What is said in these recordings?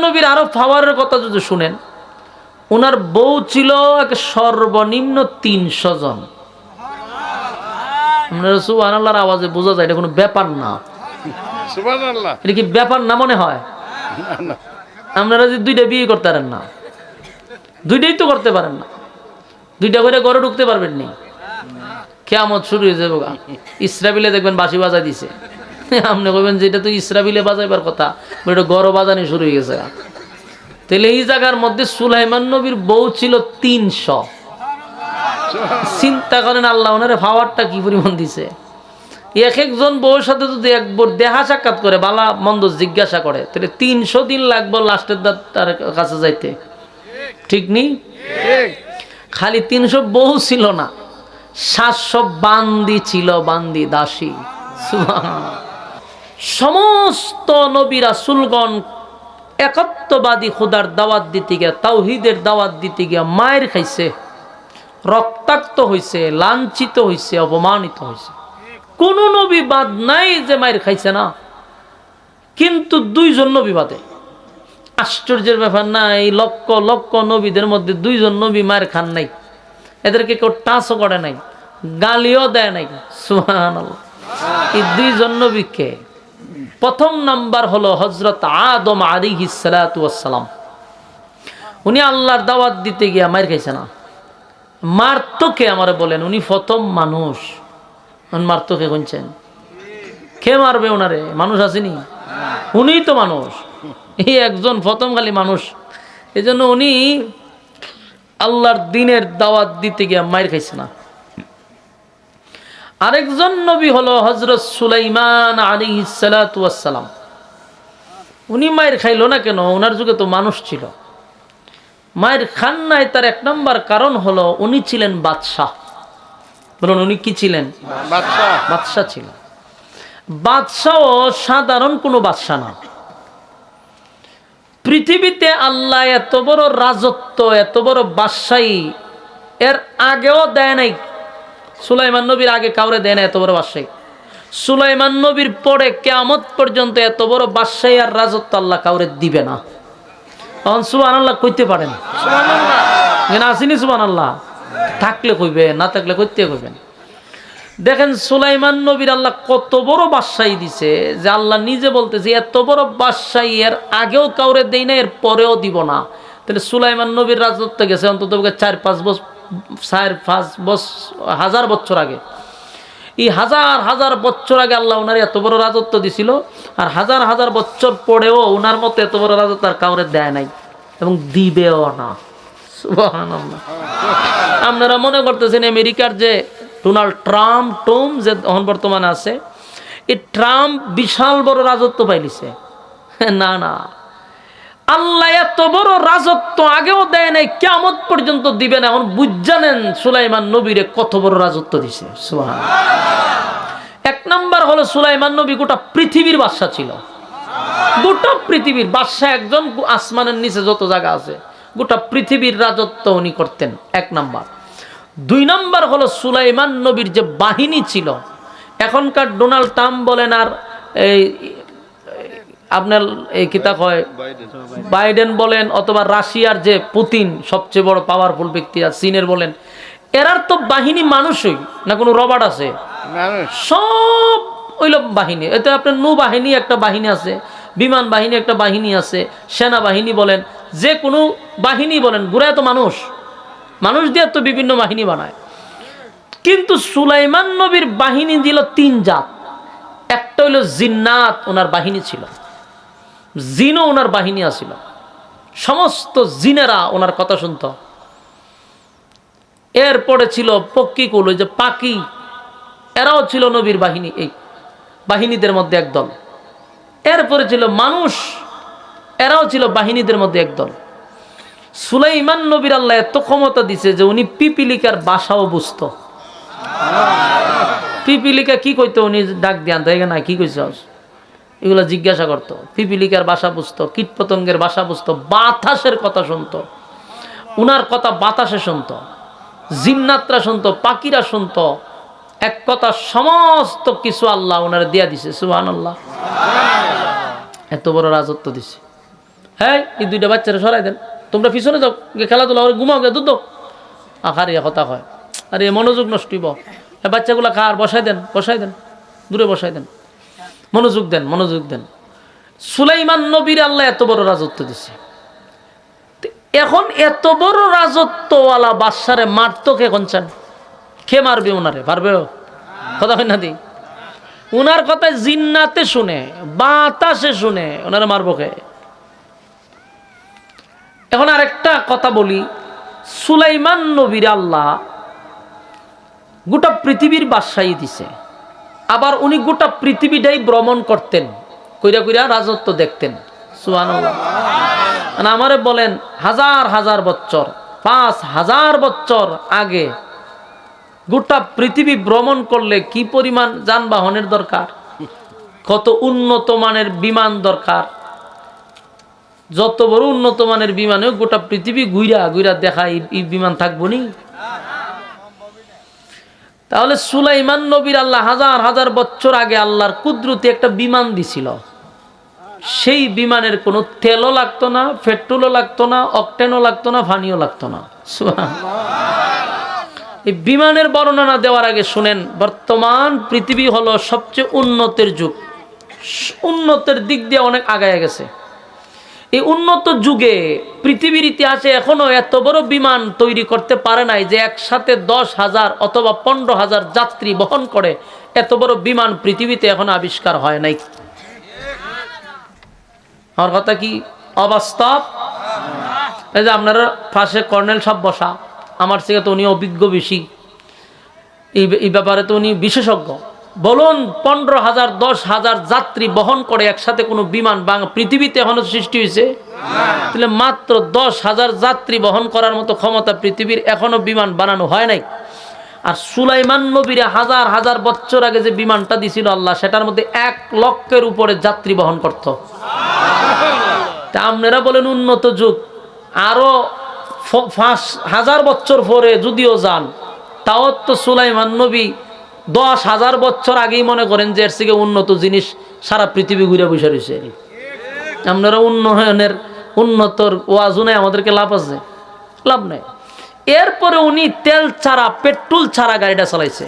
নবীর আরো পাওয়ারের কথা যদি শুনেন, ওনার বউ ছিল সর্বনিম্ন 300 জন। সুবহানাল্লাহর আওয়াজে বোঝা যায় এটা কোনো ব্যাপার না। সুবহানাল্লাহ, এটা কি ব্যাপার না মনে হয়? আপনারা যে 2টা বিয়ে করতে পারেন না, 2টাই তো করতে পারেন না, 2টা করে ঘরে ঢুকতে পারবেন না, কিয়ামত শুরু হয়ে যাবে। ইসরাফিলে দেখবেন বাঁশি বাজাই দিছে, আপনি কইবেন যে এটা তো ইসরাফিলে বাজাইবার কথা, এটা গরো বাজানি শুরু হয়ে গেছে। তাহলে এই জায়গার মধ্যে সুলাইমান নবীর বউ ছিল 300। চিন্তা করেন আল্লাহ ওনারে পাওয়ারটা কি পরিমাণ দিছে। এক একজন বউর সাথে যদি একবার দেখা সাক্ষাৎ করে, বালা মন্দ জিজ্ঞাসা করে, তাহলে 300 দিন লাগবে লাস্টের তার কাছে যাইতে। ঠিক নেই? খালি 300 বউ ছিল না, 700 বান্দি ছিল, বান্দি দাসী। সমস্ত নবী রাসূলগণ একত্ববাদী খোদার দাওয়াত দিতে গিয়া, তাওহীদের দাওয়াত দিতে গিয়া মায়ের খাইছে, রক্তাক্ত হইছে, লাঞ্ছিত হইছে, অপমানিত হইছে। কোন নবী বাদ নাই যে মায়ের খাইছে না, কিন্তু 2 জন নবী বাদে। আশ্চর্যের ব্যাপার না, এই লক্ষ লক্ষ নবীদের মধ্যে 2 জন নবী মায়ের খান নাই, এদেরকে কেউ টাচও করে নাই, গালিও দেয় নাই। সুবহানাল্লাহ। এই 2 জন নবীকে প্রথম নাম্বার হলো হযরত আদম আলাইহিস সালাতু ওয়াস সালাম। উনি আল্লাহর দাওয়াত দিতে গিয়া মার খাইছে না। মারতো কে আমারে বলেন? উনি প্রথম মানুষ। মারতো কে শুনছেন? কে মারবে ওনারে? মানুষ আসেনি? উনিই তো মানুষ, এই একজন প্রথম খালি মানুষ। এই জন্য উনি আল্লাহর দ্বীনের দাওয়াত দিতে গিয়া মার খাইছে না। আরেকজন নবী হলো হযরত সুলাইমান আলাইহিস সালাতু ওয়াস সালাম। উনি মায়ের খাইলো না কেন? ওনার যুগে তো মানুষ ছিল। মায়ের খান নাই তার 1 নম্বর কারণ হলো উনি ছিলেন বাদশাহ। বলুন, উনি কি ছিলেন? বাদশাহ ছিল। বাদশাও সাধারণ কোনো বাদশাহ না। পৃথিবীতে আল্লাহ এত বড় রাজত্ব, এত বড় বাদশাহী এর আগেও দেয় নাই। সুলাইমান নবীর আগে কাউরে দেয় না এত বড় বাদশাহী। সুলাইমান নবীর পরে কিয়ামত পর্যন্ত এত বড় বাদশাহী আর রাজত্ব আল্লাহ কাউরে দিবে না। সুবহানাল্লাহ কইতে পারেন? সুবহানাল্লাহ আসেনি? সুবহানাল্লাহ থাকলে কইবে, না থাকলে কইতে কইবেন। দেখেন সুলাইমান নবীর আল্লাহ কত বড় বাদশাহী দিছে যে আল্লাহ নিজে বলতেছে এত বড় বাদশাহী এর আগেও কাউরে দেই না, এর পরেও দিব না। তাহলে সুলাইমান নবীর রাজত্ব গেছে অন্তত 4-5 বছর, 4-5 হাজার বছর আগে। এই হাজার হাজার বছর আগে আল্লাহ ওনার এত বড় রাজত্ব দিছিল, আর হাজার হাজার বছর পরেও ওনার মতো এত বড় রাজত্ব আর কাউরে দেয় নাই এবং দিবেও না। সুবহানাল্লাহ। আপনারা মনে করতেছেন আমেরিকার যে ডোনাল্ড ট্রাম্প যে এখন বর্তমানে আছে, এই ট্রাম্প বিশাল বড় রাজত্ব পাইলিছে। না না, আল্লাহ এত বড় রাজত্ব আগেও দেয় নাই, কিয়ামত পর্যন্ত দিবে না। এখন বুঝজানেন সুলাইমান নবীরে কত বড় রাজত্ব দিছে। সুবহানাল্লাহ। 1 নম্বর হলো সুলাইমান নবী গোটা পৃথিবীর বাদশা ছিল। গোটা পৃথিবীর বাদশা একজন, আসমানের নিচে যত জায়গা আছে গোটা পৃথিবীর রাজত্ব উনি করতেন। 1 নম্বর। 2 নম্বর হলো সুলাইমান নবীর যে বাহিনী ছিল, এখনকার ডোনাল্ড ট্রাম্প বলেন আর এই আপনার এই কিতাব হয় বাইডেন বলেন, অথবা রাশিয়ার যে পুতিন সবচেয়ে বড় পাওয়ারফুল ব্যক্তি, আর চীনের বলেন, এরার তো বাহিনী মানুষই না, কোনো রবার্ট আছে? সব ওইল বাহিনী। এতে আপনার নৌ বাহিনী একটা বাহিনী আছে, বিমান বাহিনী একটা বাহিনী আছে, সেনাবাহিনী বলেন, যে কোনো বাহিনী বলেন, ঘুরায় তো মানুষ, মানুষ দিয়ে তো বিভিন্ন বাহিনী বানায়। কিন্তু সুলাইমান নবীর বাহিনী দিল 3 জাত। একটা হইল জিন্নাত, ওনার বাহিনী ছিল, জিনও ওনার বাহিনী আছিল, সমস্ত জিনেরা ওনার কথা শুনত। এরপরে ছিল পক্ষীকুল, ওই যে পাখি, এরাও ছিল নবীর বাহিনী, এই বাহিনীদের মধ্যে একদল। এরপরে ছিল মানুষ, এরাও ছিল বাহিনীদের মধ্যে একদল। সুলাইমান নবীর আল্লাহ এত ক্ষমতা দিছে যে উনি পিপিলিকার ভাষাও বুঝত। পিপিলিকা কি কইতো উনি ডাক দিয়ে আনতো, না কি কইছ এগুলো জিজ্ঞাসা করতো। পিপিলিকার ভাষা বুঝতো, কীটপতঙ্গের ভাষা বুঝতো, বাতাসের কথা শুনতো, উনার কথা বাতাসে শুনতো, জিন্নাতরা শুনতো, পাখিরা শুনতো। এক কথা সমস্ত কিছু আল্লাহ ওনারা দিয়া দিছে। সুবহানাল্লাহ। এত বড় রাজত্ব দিছে। হ্যাঁ এই দুইটা বাচ্চারা সরাই দেন, তোমরা পিছনে যাও, খেলাধুলা করে ঘুমাও, গে দুধ দাও। আখার কথা হয়, আরে মনোযোগ নষ্ট হইব। বাচ্চাগুলা খার বসাই দেন, বসাই দেন, দূরে বসাই দেন, মনোযোগ দেন, মনোযোগ দেন। সুলাইমান নবীর আল্লাহ এত বড় রাজত্ব দিছে। এখন এত বড় রাজত্বওয়ালা বাদশারে মারতো কে কোন চান? কে মারবে ওনারে? পারবে? কথা হয় না দি, উনার কথায় জিন্নাতে শুনে, বাতাসে শুনে, ওনারে মারবো কে? এখন আরেকটা কথা বলি, সুলাইমান নবীর আল্লাহ গোটা পৃথিবীর বাদশাহী দিছে, আবার উনি গোটা পৃথিবীটাই ভ্রমণ করতেন, কইরা কইরা রাজত্ব দেখতেন। সুবহানাল্লাহ। আমারে বলেন হাজার হাজার বছর, 5000 বছর আগে গোটা পৃথিবী ভ্রমণ করলে কি পরিমাণ যানবাহনের দরকার, কত উন্নত মানের বিমান দরকার। যত বড় উন্নত মানের বিমানে গোটা পৃথিবী ঘুরা ঘুরা দেখা এই বিমান থাকবো নি? তাহলে সুলাইমান নবীর আল্লাহ হাজার হাজার বছর আগে আল্লাহর কুদরতে একটা বিমান দিছিল। সেই বিমানের কোনো তেলও লাগতো না, পেট্রোলও লাগতো না, অকটেনও লাগতো না, পানিও লাগতো না। এই বিমানের বর্ণনা দেওয়ার আগে শুনেন, বর্তমান পৃথিবী হলো সবচেয়ে উন্নতের যুগ, উন্নতের দিক দিয়ে অনেক আগায় গেছে। এই উন্নত যুগে পৃথিবীর ইতিহাসে এখনো এত বড় বিমান তৈরি করতে পারে নাই যে একসাথে 10,000 অথবা 15,000 যাত্রী বহন করে। এত বড় বিমান পৃথিবীতে এখনো আবিষ্কার হয় নাই। আমার কথা কি অবাস্তব? এই যে আপনারা পাশে কর্নেল সাহেব বসা, আমার থেকে তো উনি অভিজ্ঞ বেশি, এই ব্যাপারে তো উনি বিশেষজ্ঞ। বলুন 15,000 10,000 যাত্রী বহন করে একসাথে কোনো বিমান পৃথিবীতে এখনো সৃষ্টি হয়েছে? তাহলে মাত্র 10,000 যাত্রী বহন করার মতো ক্ষমতা পৃথিবীর এখনো বিমান বানানো হয় নাই। আর সুলাইমান নবীর হাজার হাজার বছর আগে যে বিমানটা দিছিল আল্লাহ, সেটার মধ্যে 1 লক্ষের উপরে যাত্রী বহন করত। তা আপনারা বলেন উন্নত যুগ, আরো 5,000 বছর পরে যদিও যান, তাও তো সুলাইমান নবী 10,000 বছর আগেই মনে করেন যে এর থেকে উন্নত জিনিস সারা পৃথিবী ঘুরে বসে রয়েছে। আপনারা উন্নয়নের উন্নতর ওয়াজনে আমাদেরকে লাভ আছে? লাভ নেই। এরপরে উনি তেল ছাড়া, পেট্রোল ছাড়া গাড়িটা চালাইছে।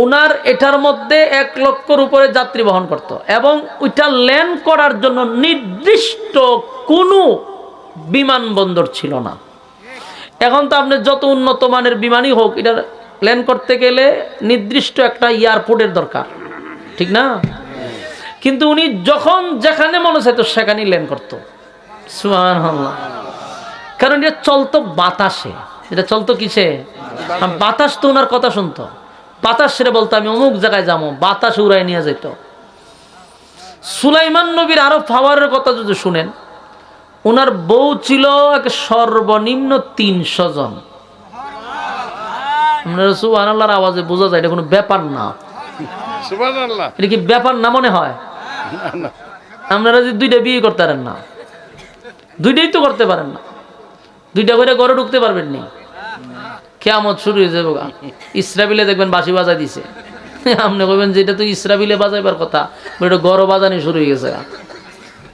উনার এটার মধ্যে 1 লক্ষর উপরে যাত্রী বহন করত, এবং ওইটা ল্যান্ড করার জন্য নির্দিষ্ট কোনো বিমানবন্দর ছিল না। এখন তো আপনি যত উন্নত মানের বিমানই হোক, এটা ল্যান্ড করতে গেলে নির্দিষ্ট একটা এয়ারপোর্টের দরকার, ঠিক না? কিন্তু উনি যখন যেখানে মনে চাইতো সেখানেই ল্যান্ড করতো। সুবহানাল্লাহ। কারণ এটা চলতো বাতাসে। এটা চলতো কিসে? বাতাস তো ওনার কথা শুনতো। বাতাস সেরে বলতো আমি অমুক জায়গায় যাবো, বাতাস উড়াই নিয়ে যেত। সুলাইমান নবীর আরো পাওয়ারের কথা যদি শুনেন, ওনার বউ ছিল সর্বনিম্ন 300 জন। সুবহানাল্লাহর আওয়াজে বোঝা যায় এটা কোনো ব্যাপার না। সুবহানাল্লাহ, এটা কি ব্যাপার না মনে হয়? আপনারা যদি 2টা বিয়ে করতে পারেন না, 2টাই তো করতে পারেন না, 2টা করে ঘরে ঢুকতে পারবেন নি, কিয়ামত শুরু হয়ে যাবে। ইসরাফিলে দেখবেন বাঁশি বাজাই দিছে, আপনি কইবেন যে এটা তো ইসরাফিলে বাজাইবার কথা, এটা গরো বাজানি শুরু হয়ে গেছে।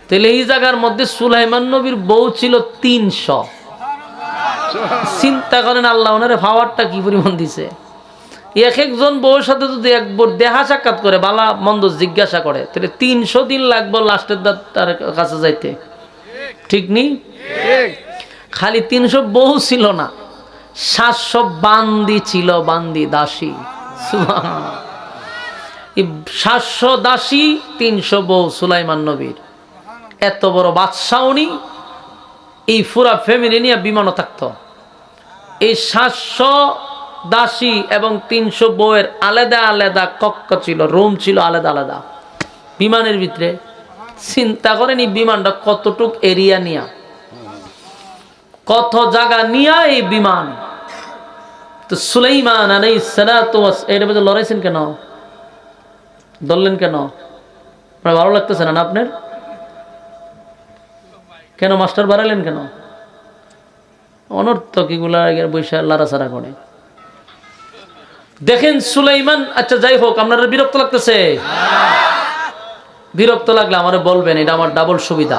তাহলে এই জায়গার মধ্যে সুলাইমান নবীর বউ ছিল 300। চিন্তা করেন আল্লাহ ওনারে পাওয়ারটা কি পরিমাণ দিছে। এক একজন বউর সাথে যদি একবার দেখা সাক্ষাৎ করে, বালা মন্দ জিজ্ঞাসা করে, তাহলে 300 দিন লাগবে লাস্টের তার কাছে যাইতে, ঠিক নি? খালি 300 বউ ছিল না, 700 বান্দি ছিল, বান্দি দাসী। সুবহানাল্লাহ। 700 দাসী, 300 বউ সুলাইমান নবীর। এত বড় বাদশাহ উনি। এই পুরা ফ্যামিলি নিয়ে বিমানও থাকতো। এই 700 দাসী এবং 300 বউয়ের আলাদা আলাদা কক্ষ ছিল, রুম ছিল আলাদা আলাদা বিমানের ভিতরে। চিন্তা করেন এই বিমানটা কতটুক এরিয়া নিয়া, কত জায়গা নিয়া এই বিমান। তো সুলাইমান আলাইহিস সালাতু ওয়াস, এর মধ্যে লড়াইছেন কেন? দললেন কেন? আপনার ভালো লাগতেছে না আপনার? কেন মাস্টার বাড়ালেন কেন? অনর্থক এগুলা বৈশা লাড়াছাড়া করে। দেখেন সুলাইমান, আচ্ছা যাই হোক, আপনারা বিরক্ত লাগতেছে? বিরক্ত লাগলে আমারে বলবেন, এটা আমার ডাবল সুবিধা।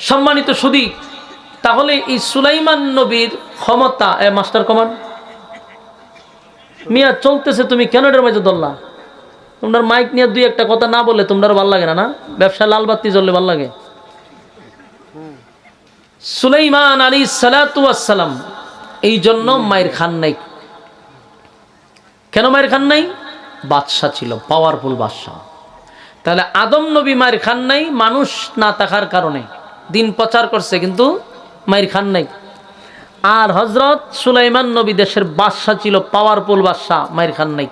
সম্মানিত সুধী, তাহলে এই সুলাইমান নবীর ক্ষমতা, মাস্টার কমান্ড মিয়া চলতেছে, তুমি কেন এটার মাঝে ধরলা? তোমার মাইক নিয়ে দুই একটা কথা না বললে তোমরা ভাল লাগে না? না, ব্যবসা লাল বাতি জ্বললে ভাল লাগে? সুলাইমান আলাইহিস সালাতু ওয়াস সালাম এই জন্য মায়ের খান নাই। কেন মায়ের খান নাই? বাদশাহ ছিল, পাওয়ারফুল বাদশাহ। তাহলে আদম নবী মায়ের খান নাই মানুষ না থাকার কারণে, দিন প্রচার করছে কিন্তু মায়ের খান নাই। আর হযরত সুলাইমান নবী দেশের বাদশাহ ছিল, পাওয়ারফুল বাদশাহ, মায়ের খান নাই।